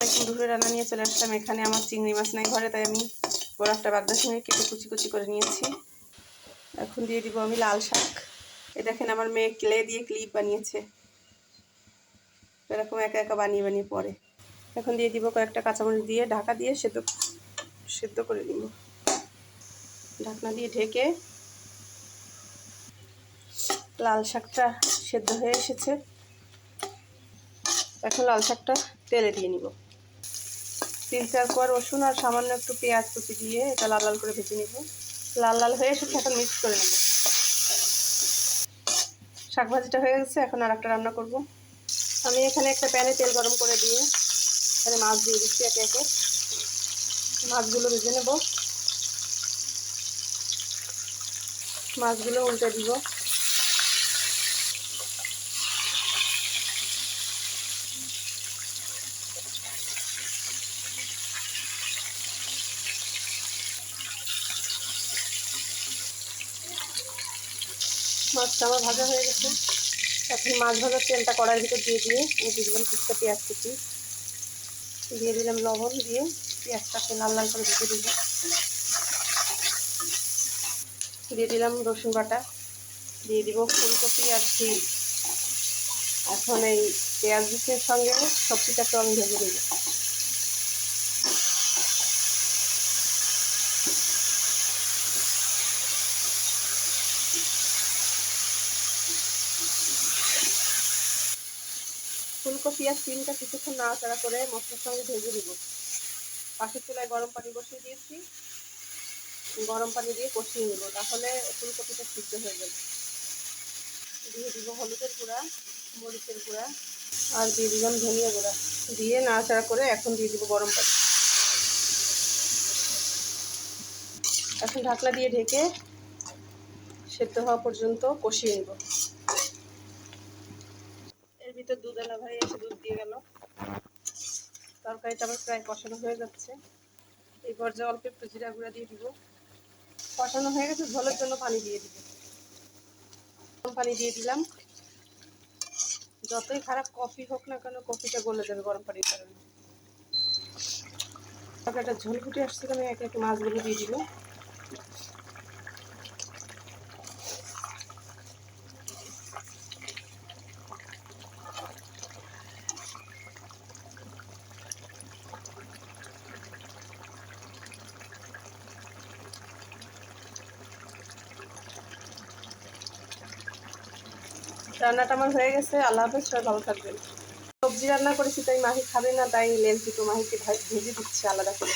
দুপুরে রান্না নিয়ে চলে আসলাম। এখানে আমার চিংড়ি মাছ নাই ঘরে, তাই আমি বড় একটা বাগদা চিংড়ি কেটে কুচি কুচি করে নিয়েছি। এখন দিয়ে দিব আমি লাল শাক। এই দেখেন আমার মেয়ে ক্লে দিয়ে ক্লিপ বানিয়েছে, এরকম একা একা বানিয়ে বানিয়ে পরে। এখন দিয়ে দিব কয়েকটা কাঁচামরিচ দিয়ে ঢাকা দিয়ে সেদ্ধ করে নিব। ঢাকনা দিয়ে ঢেকে, লাল শাকটা সেদ্ধ হয়ে এসেছে। এখন লাল শাকটা তেলে দিয়ে নিব। 3-4 কোয়া রসুন আর সামান্য একটু পেঁয়াজ কুচি দিয়ে এটা লাল লাল করে ভেজে নিব। লাল লাল হয়ে এসেছে, এখন মিক্স করে নেব। শাক ভাজিটা হয়ে গেছে, এখন আর একটা রান্না করব। আমি এখানে একটা প্যানে তেল গরম করে দিয়ে এখানে মাছ দিয়ে দিচ্ছি একে একে। মাছগুলো ভেজে নেব। মাছগুলো উল্টে দিব। মাছটা আমার ভাজা হয়ে গেছে। এখন মাছ ভাজার তেলটা কড়াইয়ের ভিতর দিয়ে আমি দিয়ে দিলাম কিছুটা পেঁয়াজ কুচি, দিয়ে দিলাম লবণ, দিয়ে পেঁয়াজটাকে লাল লাল করে ভেজে দিব। দিয়ে দিলাম রসুন বাটা, দিয়ে দিব ফুলকপি আর শিম। এখন এই পেঁয়াজ রসুনের সঙ্গে সবজিটাকে আমি ভেজে দেব। ফুলকপি আর শিমটা কিছুক্ষণ নাড়াচাড়া করে মশলার সঙ্গে ভেজে দিব। পাশের চুলায় গরম পানি বসিয়ে দিয়েছি, গরম পানি দিয়ে কষিয়ে নেব, তাহলে ফুলকপিটা সিদ্ধ হয়ে যাবে। দিয়ে দিব হলুদের গুঁড়া, মরিচের গুঁড়া আর দিয়ে দিলাম ধনিয়া গুঁড়া, দিয়ে নাড়াচাড়া করে এখন দিয়ে দিব গরম পানি। এখন ঢাকনা দিয়ে ঢেকে সেদ্ধ হওয়া পর্যন্ত কষিয়ে নেব। এর ভিতর দুধ আলা ভাই এসে দুধ দিয়ে গেল। তরকারিটা আমার প্রায় কষানো হয়ে যাচ্ছে। এই পর্যায়ে অল্প একটু জিরা গুঁড়া দিয়ে দিব। কষানো হয়ে গেছে, ঝোলের জন্য পানি দিয়ে দিব। পানি দিয়ে দিলাম। যতই খারাপ কফি হোক না কেন, কফিটা গলে যাবে গরম পানির কারণে। তরকারিটা ঝোল ফুটে আসছে, আমি একে একে মাছগুলো দিয়ে দিব। রান্নাটা আমার হয়ে গেছে। আল্লাহ হাফেজ, সবাই ভালো থাকবেন। সবজি রান্না করেছি, তাই মাহি খাবে না, তাই লেন্সি তো মাহিকে ভেজে দিচ্ছে আলাদা করে।